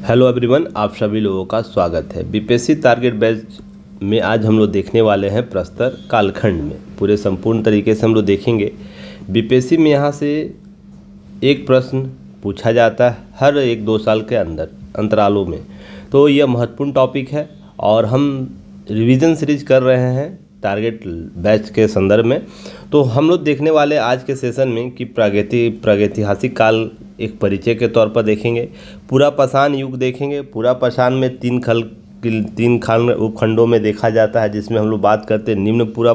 Hello everyone, आप सभी लोगों का स्वागत है। बीपीएससी टारगेट बैच में आज हम लोग देखने वाले हैं प्रस्तर कालखंड में पूरे संपूर्ण तरीके से हम लोग देखेंगे। बीपीएससी में यहाँ से एक प्रश्न पूछा जाता है हर 1-2 साल के अंतरालों में, तो यह महत्वपूर्ण टॉपिक है और हम रिवीजन सीरीज कर रहे हैं टारगेट बैच के संदर्भ में। तो हम लोग देखने वाले आज के सेशन में कि प्रागैतिहासिक काल एक परिचय के तौर पर देखेंगे, पूरा पाषाण युग देखेंगे। पूरा पाषाण में तीन खंड उपखंडों में देखा जाता है, जिसमें हम लोग बात करते हैं निम्न पूरा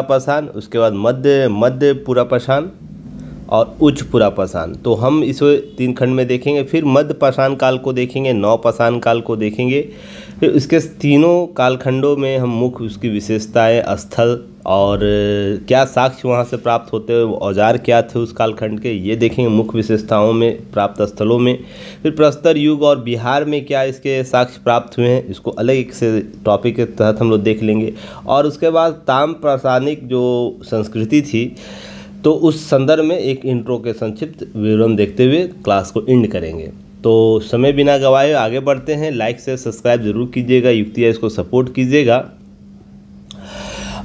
पाषाण, उसके बाद मध्य पूरा पाषाण और उच्च पूरा पाषाण। तो हम इस 3 खंड में देखेंगे। फिर मध्य पाषाण काल को देखेंगे, नव पाषाण काल को देखेंगे। फिर इसके तीनों कालखंडों में हम मुख्य उसकी विशेषताएं, स्थल और क्या साक्ष्य वहाँ से प्राप्त होते हैं, औजार क्या थे उस कालखंड के, ये देखेंगे मुख्य विशेषताओं में, प्राप्त स्थलों में। फिर प्रस्तर युग और बिहार में क्या इसके साक्ष्य प्राप्त हुए हैं, इसको अलग एक से टॉपिक के तहत हम लोग देख लेंगे। और उसके बाद ताम्रपाषाणिक जो संस्कृति थी, तो उस संदर्भ में एक इंट्रो के संक्षिप्त विवरण देखते हुए क्लास को एंड करेंगे। तो समय बिना गवाए आगे बढ़ते हैं। लाइक से सब्सक्राइब जरूर कीजिएगा, युक्तिया इसको सपोर्ट कीजिएगा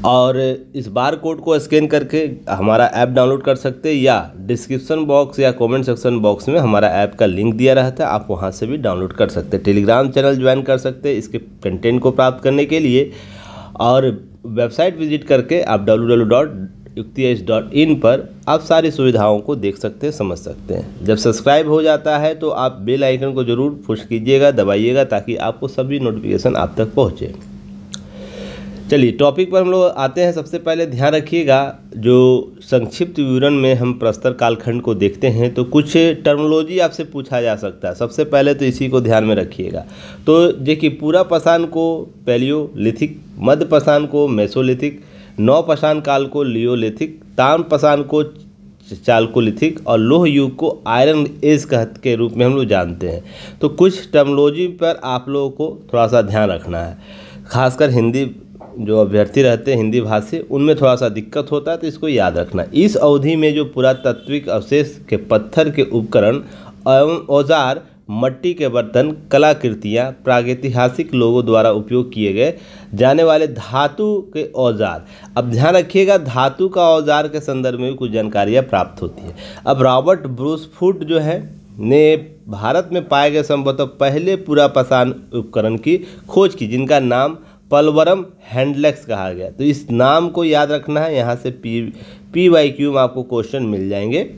और इस बार कोड को स्कैन करके हमारा ऐप डाउनलोड कर सकते हैं, या डिस्क्रिप्शन बॉक्स या कमेंट सेक्शन बॉक्स में हमारा ऐप का लिंक दिया रहता है, आप वहां से भी डाउनलोड कर सकते हैं। टेलीग्राम चैनल ज्वाइन कर सकते हैं इसके कंटेंट को प्राप्त करने के लिए, और वेबसाइट विजिट करके आप www.yuktiyas.in पर आप सारी सुविधाओं को देख सकते हैं, समझ सकते हैं। जब सब्सक्राइब हो जाता है तो आप बेल आइकन को जरूर पुश कीजिएगा, दबाइएगा, ताकि आपको सभी नोटिफिकेशन आप तक पहुँचे। चलिए टॉपिक पर हम लोग आते हैं। सबसे पहले ध्यान रखिएगा, जो संक्षिप्त विवरण में हम प्रस्तर कालखंड को देखते हैं तो कुछ टर्मिनोलॉजी आपसे पूछा जा सकता है। सबसे पहले तो इसी को ध्यान में रखिएगा। तो देखिए, पूरा पाषाण को पैलियोलिथिक, मध्य पाषाण को मेसोलिथिक, नव पाषाण काल को लियोलिथिक, ताम्र पाषाण को चालकोलिथिक और लोह युग को आयरन एज के रूप में हम लोग जानते हैं। तो कुछ टर्मिनोलॉजी पर आप लोगों को थोड़ा सा ध्यान रखना है, खासकर हिंदी जो अभ्यर्थी रहते हैं हिंदी भाषी, उनमें थोड़ा सा दिक्कत होता है, तो इसको याद रखना। इस अवधि में जो पुरातात्विक अवशेष के पत्थर के उपकरण एवं औजार, मट्टी के बर्तन, कलाकृतियाँ, प्रागैतिहासिक लोगों द्वारा उपयोग किए गए जाने वाले धातु के औजार। अब ध्यान रखिएगा, धातु का औजार के संदर्भ में भी कुछ जानकारियाँ प्राप्त होती है। अब रॉबर्ट ब्रूस फुट जो है ने भारत में पाए गए संभवतः पहले पूरा पाषाण उपकरण की खोज की, जिनका नाम पलवरम हैंडलेक्स कहा गया। तो इस नाम को याद रखना है, यहाँ से PYQ में आपको क्वेश्चन मिल जाएंगे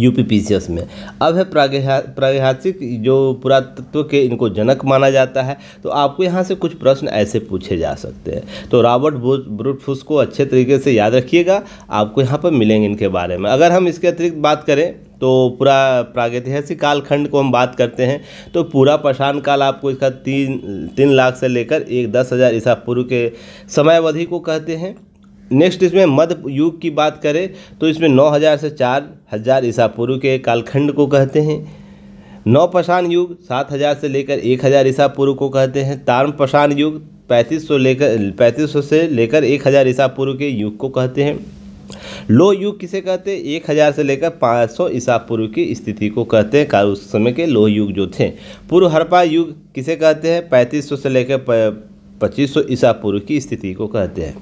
UPPCS में। अब है प्रागैतिहासिक जो पुरातत्व के इनको जनक माना जाता है, तो आपको यहाँ से कुछ प्रश्न ऐसे पूछे जा सकते हैं। तो रॉबर्ट ब्रूस को अच्छे तरीके से याद रखिएगा, आपको यहाँ पर मिलेंगे इनके बारे में। अगर हम इसके अतिरिक्त बात करें तो पूरा प्रागैतिहासिक कालखंड को हम बात करते हैं, तो पूरा पाषाण काल आपको इसका 3 लाख से लेकर 10,000 ईसा पूर्व के समयावधि को कहते हैं। नेक्स्ट इसमें मध्य युग की बात करें तो इसमें 9,000 से 4,000 ईसा पूर्व के कालखंड को कहते हैं। नव पाषाण युग 7,000 से लेकर 1,000 ईसा पूर्व को कहते हैं। ताम्र पाषाण युग 3500 से लेकर 1,000 ईसा पूर्व के युग को कहते हैं। लोह युग किसे कहते हैं? 1,000 से लेकर 500 ईसा पूर्व की स्थिति को कहते हैं, उस समय के लोह युग जो थे। पूर्व हड़प्पा युग किसे कहते हैं? 3500 से लेकर 2500 ईसा पूर्व की स्थिति को कहते हैं।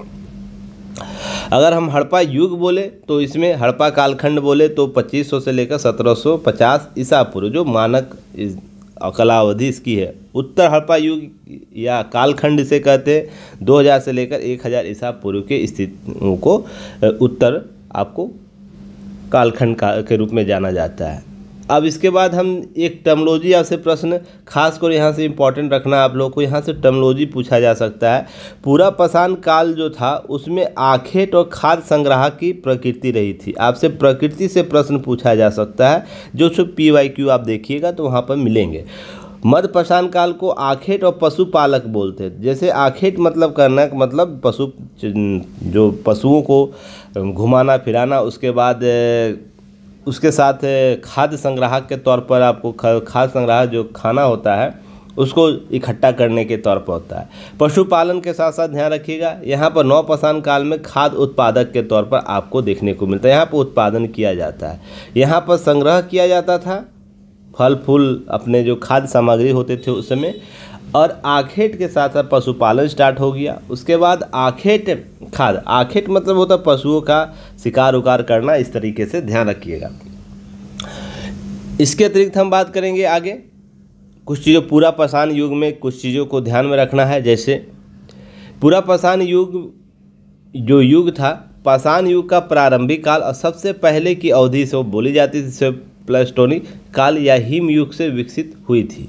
अगर हम हड़प्पा युग बोले तो इसमें हड़प्पा कालखंड बोले तो 2500 से लेकर 1750 ईसा पूर्व जो मानक कलावधि इसकी है। उत्तर हड़प्पा युग या कालखंड इसे कहते हैं, 2000 से लेकर 1000 ईसा पूर्व के स्थितियों को उत्तर आपको कालखंड के रूप में जाना जाता है। अब इसके बाद हम एक टर्मिनोलॉजी आपसे प्रश्न खासकर यहाँ से इम्पोर्टेंट रखना, आप लोगों को यहाँ से टर्मिनोलॉजी पूछा जा सकता है। पूरा पाषाण काल जो था उसमें आखेट और खाद्य संग्रह की प्रकृति रही थी। आपसे प्रकृति से प्रश्न पूछा जा सकता है, जो PYQ आप देखिएगा तो वहाँ पर मिलेंगे। मध्य पाषाण काल को आखेट और पशुपालक बोलते हैं। जैसे आखेट मतलब करना मतलब जो पशुओं को घुमाना फिराना, उसके बाद उसके साथ खाद्य संग्राहक के तौर पर आपको खाद्य संग्राहक जो खाना होता है उसको इकट्ठा करने के तौर पर होता है। पशुपालन के साथ साथ ध्यान रखिएगा, यहाँ पर नव पाषाण काल में खाद्य उत्पादक के तौर पर आपको देखने को मिलता है। यहाँ पर उत्पादन किया जाता है, यहाँ पर संग्रह किया जाता था फल फूल, अपने जो खाद्य सामग्री होते थे उस समय, और आखेट के साथ साथ पशुपालन स्टार्ट हो गया। उसके बाद आखेट खाद, आखेट मतलब होता है पशुओं का शिकार उकार करना, इस तरीके से ध्यान रखिएगा। इसके अतिरिक्त हम बात करेंगे आगे कुछ चीज़ों, पूरा पाषाण युग में कुछ चीज़ों को ध्यान में रखना है। जैसे पूरा पाषाण युग जो युग था, पाषाण युग का प्रारंभिक काल और सबसे पहले की अवधि से वो बोली जाती थी प्लेटोनिक काल या हिम युग से विकसित हुई थी।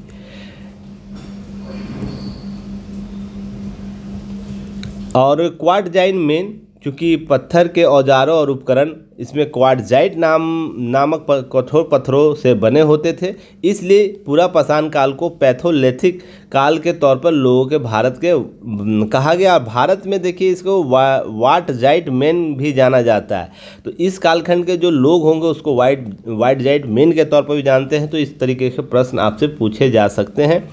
और क्वार्टजाइन मेन, क्योंकि पत्थर के औजारों और उपकरण इसमें क्वार्टजाइट नामक कठोर पत्थरों से बने होते थे, इसलिए पूरा पाषाण काल को पैथोलिथिक काल के तौर पर लोगों के भारत के कहा गया। भारत में देखिए इसको क्वार्टजाइट मेन भी जाना जाता है। तो इस कालखंड के जो लोग होंगे उसको क्वार्टजाइट मेन के तौर पर भी जानते हैं। तो इस तरीके के प्रश्न आपसे पूछे जा सकते हैं।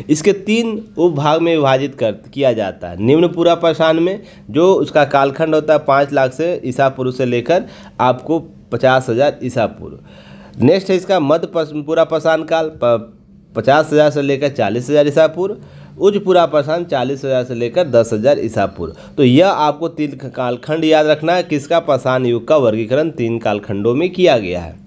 इसके 3 उपभाग में विभाजित किया जाता है। निम्न पूरा पाषाण में जो उसका कालखंड होता है 5 लाख से ईसा पूर्व से लेकर आपको 50,000 ईसा पूर्व। नेक्स्ट है इसका मध्य पूरा पाषाण काल 50,000 से लेकर 40,000 ईसा पूर्व। उच्च पूरा पाषाण 40,000 से लेकर 10,000 ईसा पूर्व। तो यह आपको 3 कालखंड याद रखना है। किसका पाषाण युग का वर्गीकरण 3 कालखंडों में किया गया है।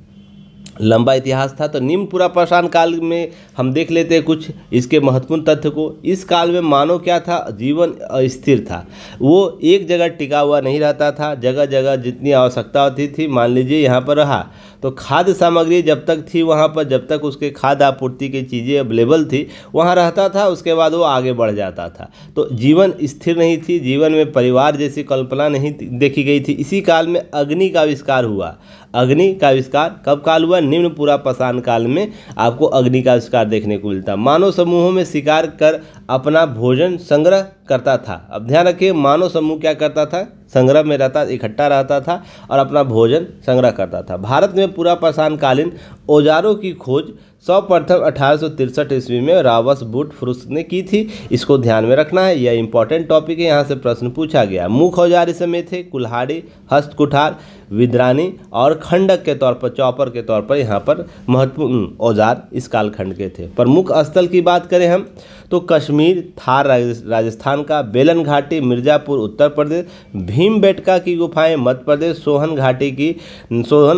लंबा इतिहास था। तो निम्न पूरा पाषाण काल में हम देख लेते हैं कुछ इसके महत्वपूर्ण तथ्य को। इस काल में मानव क्या था, जीवन अस्थिर था, वो एक जगह टिका हुआ नहीं रहता था। जगह जगह जितनी आवश्यकता होती थी, मान लीजिए यहाँ पर रहा तो खाद्य सामग्री जब तक थी वहाँ पर, जब तक उसके खाद्य आपूर्ति की चीज़ें अवेलेबल थी वहाँ रहता था, उसके बाद वो आगे बढ़ जाता था। तो जीवन स्थिर नहीं थी, जीवन में परिवार जैसी कल्पना नहीं देखी गई थी। इसी काल में अग्नि का आविष्कार हुआ। अग्नि का आविष्कार कब काल हुआ, निम्न पूरा पाषाण काल में आपको अग्नि का आविष्कार देखने को मिलता। मानव समूहों में शिकार कर अपना भोजन संग्रह करता था। अब ध्यान रखिए, मानव समूह क्या करता था, संग्रह में रहता, इकट्ठा रहता था और अपना भोजन संग्रह करता था। भारत में पूरा पाषाण कालीन औजारों की खोज सर्वप्रथम 1863 ईस्वी में रॉबर्ट वुड ने की थी। इसको ध्यान में रखना है, यह इंपॉर्टेंट टॉपिक है, यहाँ से प्रश्न पूछा गया। मुख्य औजार इस समय थे कुल्हाड़ी, हस्तकुठार, विद्रानी और खंडक के तौर पर, चॉपर के तौर पर यहाँ पर महत्वपूर्ण औजार इस कालखंड के थे। प्रमुख स्थल की बात करें हम तो कश्मीर, थार राजस्थान का, बेलन घाटी मिर्ज़ापुर उत्तर प्रदेश, भीमबेटका की गुफाएं मध्य प्रदेश, सोहन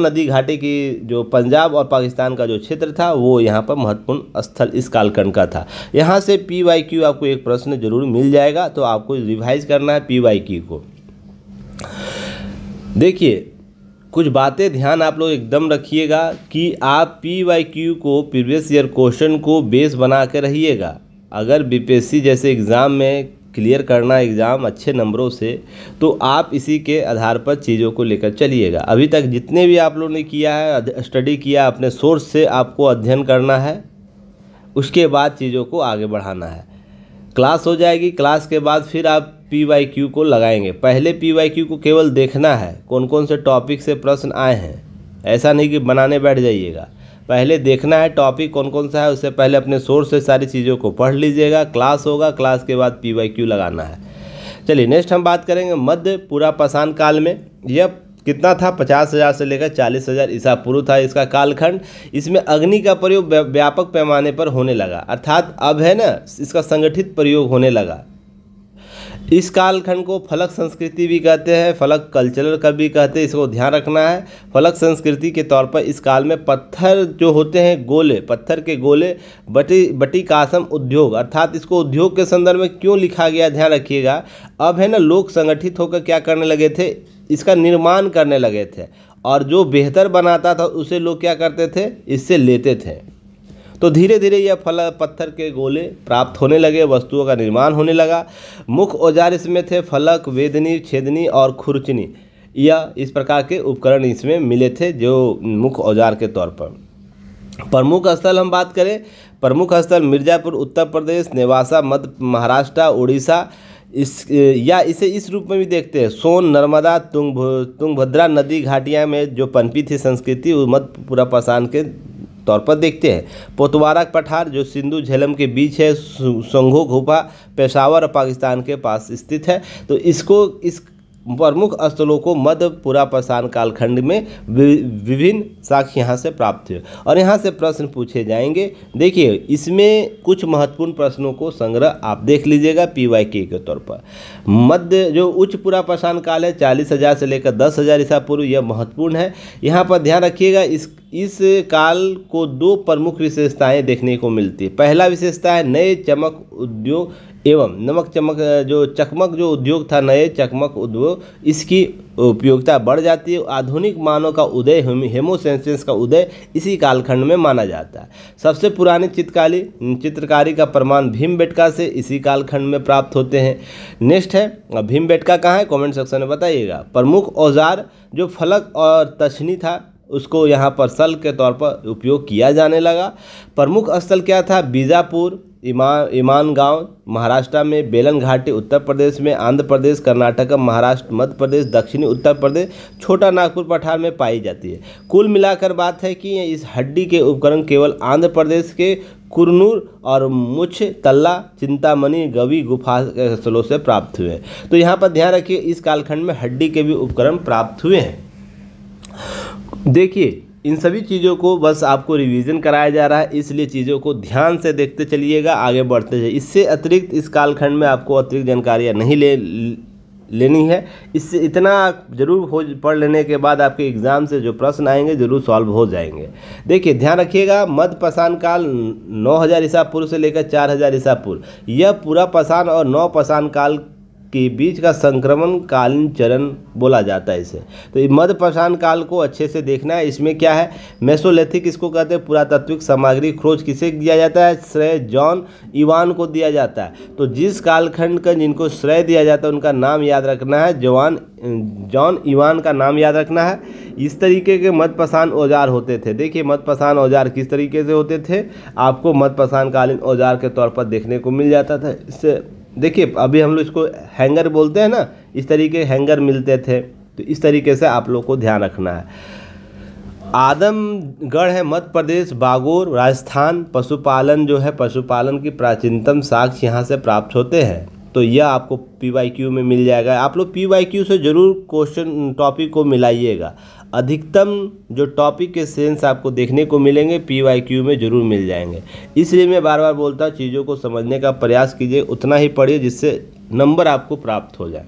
नदी घाटी की जो पंजाब और पाकिस्तान का जो क्षेत्र था वो यहाँ पर महत्वपूर्ण स्थल इस कालखंड का था। यहाँ से PYQ आपको एक प्रश्न जरूर मिल जाएगा, तो आपको रिवाइज करना है PYQ को। देखिए कुछ बातें ध्यान आप लोग एकदम रखिएगा कि आप PYQ को, प्रीवियस ईयर क्वेश्चन को बेस बना के रहिएगा। अगर BPSC जैसे एग्ज़ाम में क्लियर करना एग्ज़ाम अच्छे नंबरों से, तो आप इसी के आधार पर चीज़ों को लेकर चलिएगा। अभी तक जितने भी आप लोगों ने किया है, स्टडी किया, अपने सोर्स से आपको अध्ययन करना है, उसके बाद चीज़ों को आगे बढ़ाना है। क्लास हो जाएगी, क्लास के बाद फिर आप PYQ को लगाएंगे। पहले PYQ को केवल देखना है कौन कौन से टॉपिक से प्रश्न आए हैं, ऐसा नहीं कि बनाने बैठ जाइएगा। पहले देखना है टॉपिक कौन कौन सा है, उससे पहले अपने सोर्स से सारी चीज़ों को पढ़ लीजिएगा। क्लास होगा, क्लास के बाद PYQ लगाना है। चलिए नेक्स्ट हम बात करेंगे मध्य पूरा पाषाण काल में। यह कितना था, 50,000 से लेकर 40,000 ईसा पूर्व था इसका कालखंड। इसमें अग्नि का प्रयोग व्यापक पैमाने पर होने लगा, अर्थात अब है ना इसका संगठित प्रयोग होने लगा। इस कालखंड को फलक संस्कृति भी कहते हैं, फलक कल्चरल का भी कहते हैं, इसको ध्यान रखना है। फलक संस्कृति के तौर पर इस काल में पत्थर जो होते हैं गोले, पत्थर के गोले, बटी कासम उद्योग, अर्थात इसको उद्योग के संदर्भ में क्यों लिखा गया ध्यान रखिएगा। अब है ना लोग संगठित होकर क्या करने लगे थे, इसका निर्माण करने लगे थे, और जो बेहतर बनाता था उसे लोग क्या करते थे, इससे लेते थे। तो धीरे धीरे यह पत्थर के गोले प्राप्त होने लगे, वस्तुओं का निर्माण होने लगा। मुख्य औजार इसमें थे फलक, वेदनी, छेदनी और खुरचनी। यह इस प्रकार के उपकरण इसमें मिले थे जो मुख्य औजार के तौर पर। प्रमुख स्थल हम बात करें, प्रमुख स्थल मिर्ज़ापुर उत्तर प्रदेश, नेवासा मध्य महाराष्ट्र, उड़ीसा। इसे इस रूप में भी देखते हैं, सोन, नर्मदा, तुंगभद्रा नदी घाटियाँ में जो पनपी थी संस्कृति, मध्य पूरा पाषाण के तौर पर देखते हैं। पोतवारा पठार जो सिंधु झेलम के बीच है, संघो गुफा पेशावर और पाकिस्तान के पास स्थित है। तो इसको इस प्रमुख स्थलों को मध्य पुरापाषाण कालखंड में विभिन्न साक्ष्य यहाँ से प्राप्त हुए और यहाँ से प्रश्न पूछे जाएंगे। देखिए इसमें कुछ महत्वपूर्ण प्रश्नों को संग्रह आप देख लीजिएगा PYQ के तौर पर। मध्य जो उच्च पुरापाषाण काल है 40,000 से लेकर 10,000 ईसा पूर्व, यह महत्वपूर्ण है। यहाँ पर ध्यान रखिएगा इस काल को दो प्रमुख विशेषताएं देखने को मिलती है। पहला विशेषता है नए चमक उद्योग एवं चकमक जो उद्योग था, नए चकमक उद्योग, इसकी उपयोगिता बढ़ जाती है। आधुनिक मानव का उदय, होमोसेंसियंस का उदय इसी कालखंड में माना जाता है। सबसे पुरानी चित्रकारी का प्रमाण भीमबेटका से इसी कालखंड में प्राप्त होते हैं। नेक्स्ट है भीमबेटका कहाँ है, कमेंट सेक्शन में बताइएगा। प्रमुख औजार जो फलक और तछनी था उसको यहाँ पर सल के तौर पर उपयोग किया जाने लगा। प्रमुख स्थल क्या था, बीजापुर, ईमान गांव महाराष्ट्र में, बेलन घाटी उत्तर प्रदेश में, आंध्र प्रदेश, कर्नाटक, महाराष्ट्र, मध्य प्रदेश, दक्षिणी उत्तर प्रदेश, छोटा नागपुर पठार में पाई जाती है। कुल मिलाकर बात है कि इस हड्डी के उपकरण केवल आंध्र प्रदेश के कुरनूर और मुछ तल्ला, चिंतामणि, गवी गुफा के स्थलों से प्राप्त हुए। तो यहाँ पर ध्यान रखिए इस कालखंड में हड्डी के भी उपकरण प्राप्त हुए हैं। देखिए इन सभी चीज़ों को बस आपको रिवीजन कराया जा रहा है, इसलिए चीज़ों को ध्यान से देखते चलिएगा, आगे बढ़ते जाइए। इससे अतिरिक्त इस कालखंड में आपको अतिरिक्त जानकारियाँ नहीं लेनी है। इससे इतना जरूर पढ़ लेने के बाद आपके एग्ज़ाम से जो प्रश्न आएंगे जरूर सॉल्व हो जाएंगे। देखिए ध्यान रखिएगा मध्य पाषाण काल 9,000 ईसा पूर्व से लेकर 4,000 ईसा पूर्व, यह पूरा पाषाण और नवपाषाण काल के बीच का संक्रमण कालीन चरण बोला जाता है इसे। तो मध्य पाषाण काल को अच्छे से देखना है। इसमें क्या है, मेसोलिथिक इसको कहते हैं। पुरातात्विक सामग्री खोज किसे दिया जाता है, श्रेय जॉन इवान को दिया जाता है। तो जिस कालखंड का जिनको श्रेय दिया जाता है उनका नाम याद रखना है, जॉन इवान का नाम याद रखना है। इस तरीके के मध्य पाषाण औजार होते थे। देखिए मध्य पाषाण औजार किस तरीके से होते थे, आपको मध्य पाषाण कालीन औजार के तौर पर देखने को मिल जाता था। इससे देखिए अभी हम लोग इसको हैंगर बोलते हैं ना, इस तरीके हैंगर मिलते थे। तो इस तरीके से आप लोग को ध्यान रखना है। आदमगढ़ है मध्य प्रदेश, बागोर राजस्थान, पशुपालन जो है पशुपालन की प्राचीनतम साक्ष्य यहाँ से प्राप्त होते हैं। तो यह आपको PYQ में मिल जाएगा। आप लोग PYQ से ज़रूर क्वेश्चन टॉपिक को मिलाइएगा। अधिकतम जो टॉपिक के सेंस आपको देखने को मिलेंगे PYQ में ज़रूर मिल जाएंगे। इसलिए मैं बार बार बोलता हूँ चीज़ों को समझने का प्रयास कीजिए, उतना ही पढ़िए जिससे नंबर आपको प्राप्त हो जाए।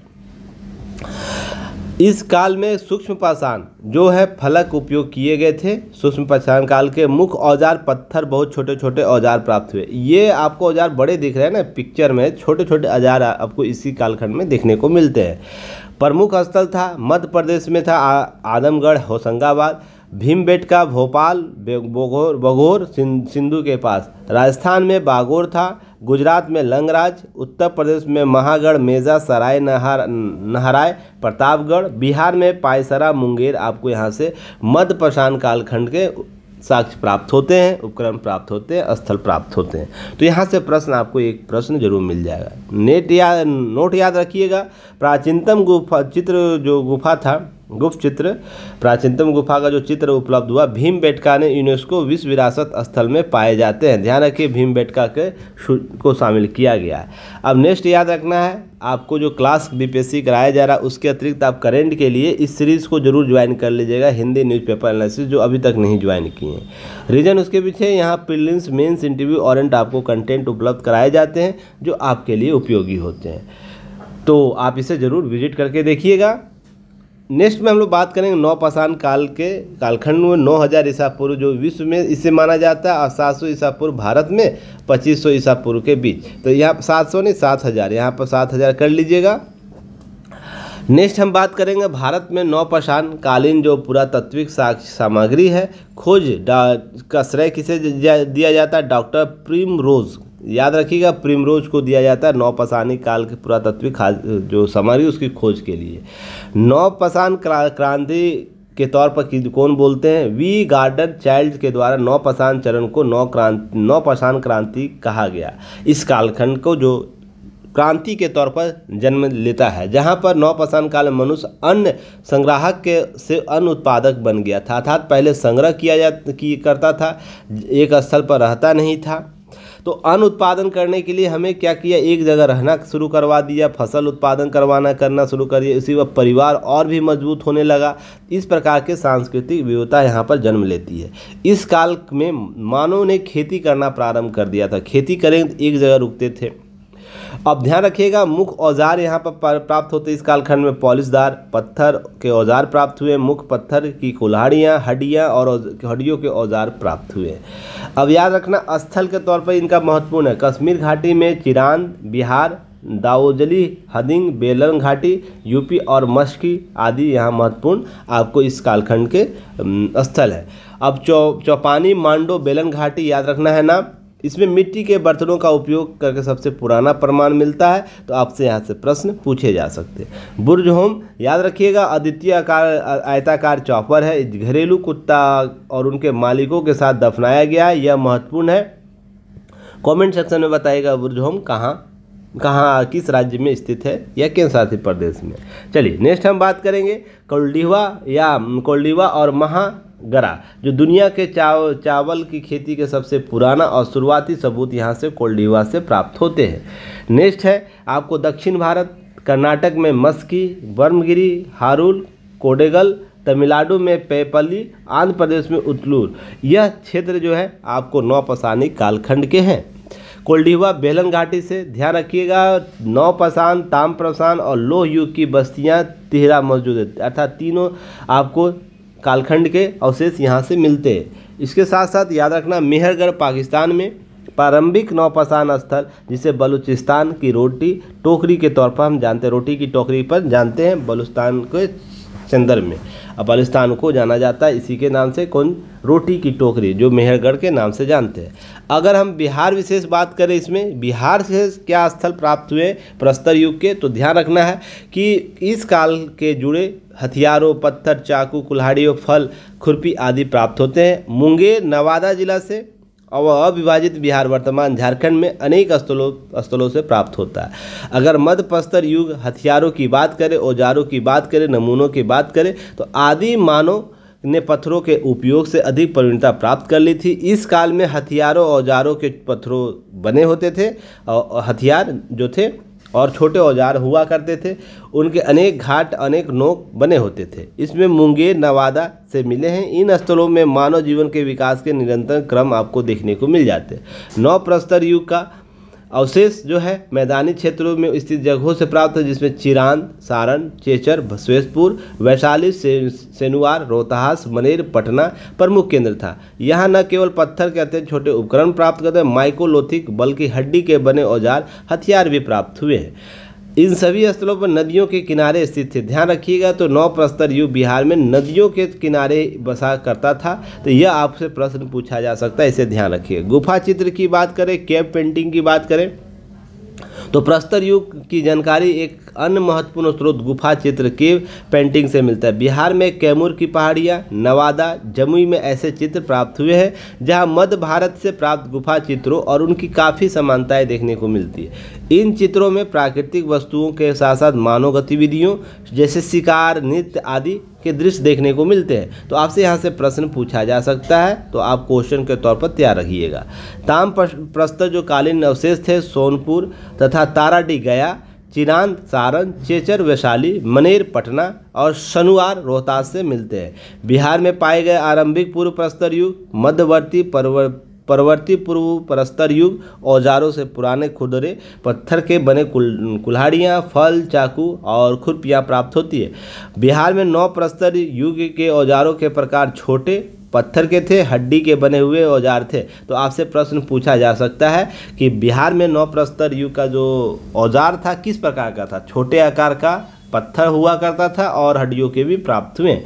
इस काल में सूक्ष्म पाषाण जो है फलक उपयोग किए गए थे। सूक्ष्म पाषाण काल के मुख्य औजार पत्थर, बहुत छोटे छोटे औजार प्राप्त हुए। ये आपको औजार बड़े दिख रहे हैं ना पिक्चर में, छोटे छोटे औजार आपको इसी कालखंड में देखने को मिलते हैं। प्रमुख स्थल था मध्य प्रदेश में था आदमगढ़, होशंगाबाद, भीमबेटका, भोपाल, बघोर सिंधु के पास, राजस्थान में बागोर था, गुजरात में लंगराज, उत्तर प्रदेश में महागढ़, मेजा, सराय नहराय, प्रतापगढ़, बिहार में पायसरा, मुंगेर। आपको यहाँ से मध्य पाषाण कालखंड के साक्ष्य प्राप्त होते हैं, उपकरण प्राप्त होते हैं, स्थल प्राप्त होते हैं। तो यहाँ से प्रश्न आपको एक प्रश्न जरूर मिल जाएगा। नोट याद रखिएगा। प्राचीनतम गुफा चित्र जो गुफा था, गुप्त चित्र, प्राचीनतम गुफा का जो चित्र उपलब्ध हुआ भीमबेटका ने यूनेस्को विश्व विरासत स्थल में पाए जाते हैं। ध्यान रखिए भीमबेटका को शामिल किया गया है। अब नेक्स्ट याद रखना है, आपको जो क्लास BPSC कराया जा रहा है उसके अतिरिक्त आप करेंट के लिए इस सीरीज़ को जरूर ज्वाइन कर लीजिएगा, हिंदी न्यूज़पेपर एनालिसिस, जो अभी तक नहीं ज्वाइन किए हैं। रीजन उसके पीछे यहाँ प्रीलिम्स, मेंस, इंटरव्यू ओरिएंट आपको कंटेंट उपलब्ध कराए जाते हैं जो आपके लिए उपयोगी होते हैं। तो आप इसे ज़रूर विजिट करके देखिएगा। नेक्स्ट में हम लोग बात करेंगे नवपाषाण काल के कालखंड में 9,000 ईसा पूर्व जो विश्व में इसे माना जाता है, और 700 ईसा पूर्व भारत में 2500 ईसा पूर्व के बीच। तो यहाँ 700 नहीं 7,000, यहाँ पर 7,000 कर लीजिएगा। नेक्स्ट हम बात करेंगे भारत में नवपाषाण कालीन जो पुरातात्विक सामग्री है, खोज का श्रेय किसे दिया जाता है, डॉक्टर प्रिमरोज। याद रखिएगा प्रिमरोज को दिया जाता है नवपाषाणी काल के पुरातात्विक जो सामग्री उसकी खोज के लिए। नवपाषाण क्रांति के तौर पर कौन बोलते हैं, वी गार्डन चाइल्ड के द्वारा नवपाषाण चरण को नवपाषाण क्रांति कहा गया। इस कालखंड को जो क्रांति के तौर पर जन्म लेता है, जहाँ पर नवपाषाण काल में मनुष्य अन्न संग्राहक से अन्न उत्पादक बन गया था, अर्थात पहले संग्रह करता था, एक स्थल पर रहता नहीं था। तो अन्न उत्पादन करने के लिए हमें क्या किया, एक जगह रहना शुरू करवा दिया, फसल उत्पादन करना शुरू कर दिया, इसी वक्त परिवार और भी मजबूत होने लगा। इस प्रकार के सांस्कृतिक विविधता यहाँ पर जन्म लेती है। इस काल में मानव ने खेती करना प्रारंभ कर दिया था, खेती करें तो एक जगह रुकते थे। अब ध्यान रखिएगा, मुख्य औजार यहाँ पर प्राप्त होते इस कालखंड में पॉलिशदार पत्थर के औजार प्राप्त हुए, मुख्य पत्थर की कुल्हाड़ियाँ, हड्डियाँ और हड्डियों के औजार प्राप्त हुए। अब याद रखना स्थल के तौर पर इनका महत्वपूर्ण है, कश्मीर घाटी में चिरांद, बिहार दाऊजली, हदिंग, बेलन घाटी, यूपी और मश्की आदि यहाँ महत्वपूर्ण आपको इस कालखंड के स्थल है। अब चौपानी, मांडो, बेलन घाटी याद रखना है ना। इसमें मिट्टी के बर्तनों का उपयोग करके सबसे पुराना प्रमाण मिलता है, तो आपसे यहाँ से प्रश्न पूछे जा सकते हैं। बुर्ज होम याद रखिएगा, अद्वितीय आकार आयताकार चॉपर है, घरेलू कुत्ता और उनके मालिकों के साथ दफनाया गया है, यह महत्वपूर्ण है। कमेंट सेक्शन में बताइएगा बुर्ज होम कहाँ किस राज्य में स्थित है या केंद्र शासित प्रदेश में। चलिए नेक्स्ट हम बात करेंगे कोल्डिवा और महागरा, जो दुनिया के चावल की खेती के सबसे पुराना और शुरुआती सबूत यहाँ से कोल्डिवा से प्राप्त होते हैं। नेक्स्ट है आपको दक्षिण भारत, कर्नाटक में मस्की, ब्रह्मगिरी, हारुल, कोडेगल, तमिलनाडु में पेपली, आंध्र प्रदेश में उतलूर, यह क्षेत्र जो है आपको नवपाषाणिक कालखंड के हैं। कोल्डिवा बेलन घाटी से ध्यान रखिएगा, नवपाषाण, ताम्रपाषाण और लोह युग की बस्तियां तिहरा मौजूद है, अर्थात तीनों आपको कालखंड के अवशेष यहाँ से मिलते हैं। इसके साथ साथ याद रखना मेहरगढ़ पाकिस्तान में प्रारंभिक नवपाषाण स्थल, जिसे बलूचिस्तान की रोटी टोकरी के तौर पर हम जानते हैं, रोटी की टोकरी पर जानते हैं बलूचिस्तान के संदर्भ में। अब बलूचिस्तान को जाना जाता है इसी के नाम से, कौन, रोटी की टोकरी, जो मेहरगढ़ के नाम से जानते हैं। अगर हम बिहार विशेष बात करें, इसमें बिहार से क्या स्थल प्राप्त हुए प्रस्तर युग के, तो ध्यान रखना है कि इस काल के जुड़े हथियारों, पत्थर, चाकू, कुल्हाड़ियों, फल, खुरपी आदि प्राप्त होते हैं। मुंगेर नवादा जिला से और अविभाजित बिहार वर्तमान झारखंड में अनेक स्थलों से प्राप्त होता है। अगर मध्य प्रस्तर युग हथियारों की बात करें, औजारों की बात करें, नमूनों की बात करें, तो आदि मानव ने पत्थरों के उपयोग से अधिक प्रवीणता प्राप्त कर ली थी। इस काल में हथियारों औजारों के पत्थरों बने होते थे, और हथियार जो थे और छोटे औजार हुआ करते थे, उनके अनेक घाट, अनेक नोक बने होते थे। इसमें मुंगेर नवादा से मिले हैं। इन स्थलों में मानव जीवन के विकास के निरंतर क्रम आपको देखने को मिल जाते हैं। नवप्रस्तर युग का अवशेष जो है मैदानी क्षेत्रों में स्थित जगहों से प्राप्त है, जिसमें चिरांद, सारण, चेचर, बसवेशपुर, वैशाली, सेनुवार, रोहतास, मनेर, पटना प्रमुख केंद्र था। यहाँ न केवल पत्थर के अत्यंत छोटे उपकरण प्राप्त करते माइकोलोथिक, बल्कि हड्डी के बने औजार, हथियार भी प्राप्त हुए हैं। इन सभी स्थलों पर नदियों के किनारे स्थित थे। ध्यान रखिएगा, तो नवप्रस्तर युग बिहार में नदियों के किनारे बसा करता था, तो यह आपसे प्रश्न पूछा जा सकता है, इसे ध्यान रखिए। गुफा चित्र की बात करें, केव पेंटिंग की बात करें, तो प्रस्तर युग की जानकारी एक अन्य महत्वपूर्ण स्रोत गुफा चित्र केव पेंटिंग से मिलता है। बिहार में कैमूर की पहाड़ियाँ, नवादा, जमुई में ऐसे चित्र प्राप्त हुए हैं, जहां मध्य भारत से प्राप्त गुफा चित्रों और उनकी काफ़ी समानताएं देखने को मिलती है। इन चित्रों में प्राकृतिक वस्तुओं के साथ साथ मानव गतिविधियों जैसे शिकार, नृत्य आदि के दृश्य देखने को मिलते हैं। तो आपसे यहाँ से प्रश्न पूछा जा सकता है, तो आप क्वेश्चन के तौर पर तैयार रखिएगा। ताम्रप्रस्तर जो कालीन अवशेष थे सोनपुर तथा ताराडीह गया, चिरांद सारण, चेचर वैशाली, मनेर पटना और सनुआर रोहतास से मिलते हैं। बिहार में पाए गए आरंभिक पूर्व प्रस्तर युग, मध्यवर्ती परवर्ती पूर्व प्रस्तर युग औजारों से पुराने खुरदरे पत्थर के बने कुल्हाड़ियाँ, फल, चाकू और खुरपियाँ प्राप्त होती है। बिहार में नौ प्रस्तर युग के औजारों के प्रकार छोटे पत्थर के थे, हड्डी के बने हुए औजार थे। तो आपसे प्रश्न पूछा जा सकता है कि बिहार में नौ प्रस्तर युग का जो औजार था किस प्रकार का था, छोटे आकार का पत्थर हुआ करता था और हड्डियों के भी प्राप्त हुए।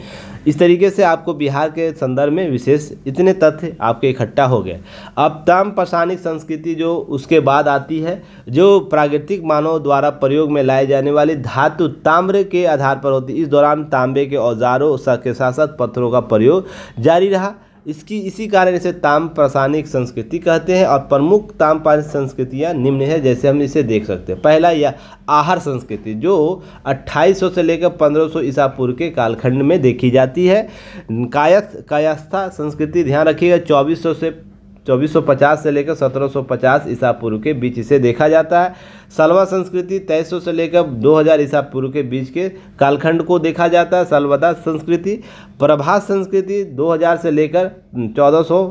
इस तरीके से आपको बिहार के संदर्भ में विशेष इतने तथ्य आपके इकट्ठा हो गए। अब ताम्रपाषाणिक संस्कृति जो उसके बाद आती है, जो प्राकृतिक मानव द्वारा प्रयोग में लाए जाने वाली धातु ताम्र के आधार पर होती है। इस दौरान तांबे के औजारों के साथ साथ पत्थरों का प्रयोग जारी रहा। इसी कारण इसे ताम्रपाषाणिक संस्कृति कहते हैं। और प्रमुख ताम्रपाषाणिक संस्कृतियाँ निम्न है, जैसे हम इसे देख सकते हैं। पहला यह आहार संस्कृति, जो 2800 से लेकर 1500 ईसा पूर्व के कालखंड में देखी जाती है। कायस्था संस्कृति ध्यान रखिएगा 2400 से 2450 से लेकर 1750 ईसा पूर्व के बीच इसे देखा जाता है। सलवा संस्कृति 2300 से लेकर 2000 ईसा पूर्व के बीच के कालखंड को देखा जाता है। सलवदा संस्कृति, प्रभास संस्कृति 2000 से लेकर 1400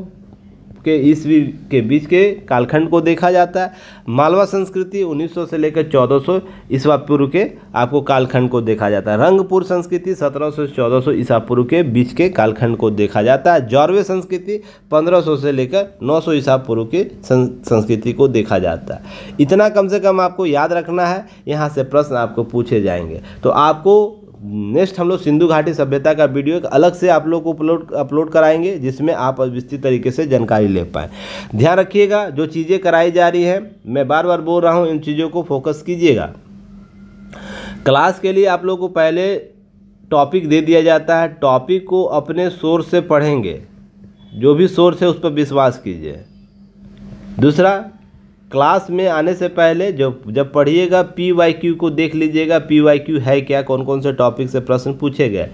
के ईस्वी के बीच के कालखंड को देखा जाता है। मालवा संस्कृति 1900 से लेकर 1400 ईसा पूर्व के आपको कालखंड को देखा जाता है। रंगपुर संस्कृति 1700 से 1400 ईसा पूर्व के बीच के कालखंड को देखा जाता है। जौरवे संस्कृति 1500 से लेकर 900 ईसा पूर्व के संस्कृति को देखा जाता है। इतना कम से कम आपको याद रखना है, यहाँ से प्रश्न आपको पूछे जाएंगे। तो आपको नेक्स्ट हम लोग सिंधु घाटी सभ्यता का वीडियो एक अलग से आप लोग को अपलोड कराएंगे, जिसमें आप विस्तृत तरीके से जानकारी ले पाएँ। ध्यान रखिएगा, जो चीज़ें कराई जा रही हैं मैं बार बार बोल रहा हूँ, इन चीज़ों को फोकस कीजिएगा। क्लास के लिए आप लोग को पहले टॉपिक दे दिया जाता है, टॉपिक को अपने सोर्स से पढ़ेंगे, जो भी सोर्स है उस पर विश्वास कीजिए। दूसरा, क्लास में आने से पहले जब पढ़िएगा PYQ को देख लीजिएगा, PYQ है क्या, कौन कौन से टॉपिक से प्रश्न पूछे गए।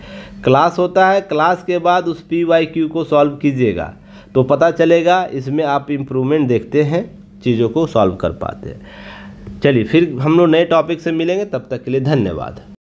क्लास होता है, क्लास के बाद उस PYQ को सॉल्व कीजिएगा तो पता चलेगा इसमें आप इम्प्रूवमेंट देखते हैं, चीज़ों को सॉल्व कर पाते हैं। चलिए फिर हम लोग नए टॉपिक से मिलेंगे, तब तक के लिए धन्यवाद।